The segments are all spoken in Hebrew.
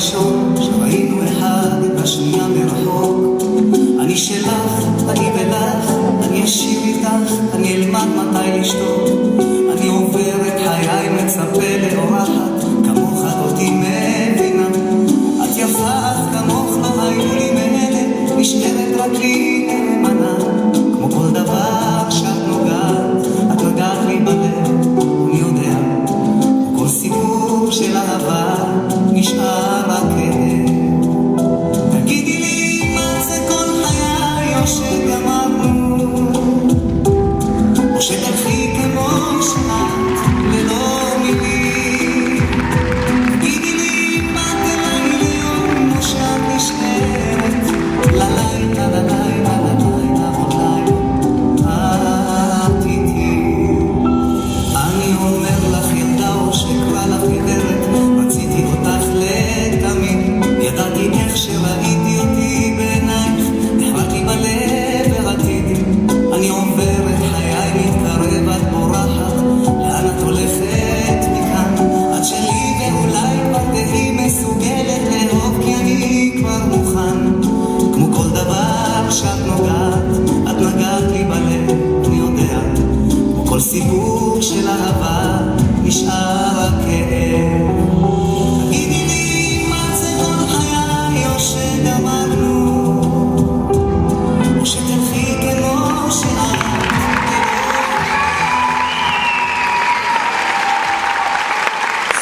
הראשון שראינו אחד את השנייה מרחוק. אני שלך, אני ולך, אני אשיר איתך, אני אלמד מתי לשתוק. אני עובר את חיי מצפה לאורחת, כמוך אותי מבינה. את יפה, את כמוך לא היו לי מאלה, נשארת רק לי נאמנה. כמו כל דבר שאת נוגעת, את נוגעת לי בלב, אני יודע. כל סיפור של אהבה נשאר רק כאב. תגידי לי מה זה כל חיי, או שגמרנו, או שתלכי כמו שאת ללא מילים. תגידי לי מה תלעי ליום, או שאת נשארת ללילה, ללילה, ללילה, ללילה את איתי. אני אומר לך ילדה, או שקרא לך גברת, רציתי אותך לתמיד. ידעתי איך שראיתי אותי בעינייך, נחרדתי בלב ורציתי. אני עובר את חיי מתקרב, את בורחת, לאן את הולכת מכאן? את שלי ואולי כבר תהי מסוגלת לאהוב, כי אני כבר מוכן. כמו כל דבר שאת נוגעת, את נגעת לי בלב, אני יודע. כמו כל סיפור של אהבה נשאר רק כאב. תגידי לי מה זה כל חיי, או שגמרנו, או שתלכי כמו שאת.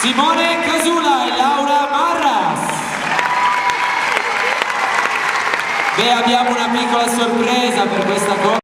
Simone Casula e Laura Marras. Beh, abbiamo una piccola sorpresa per questa cosa.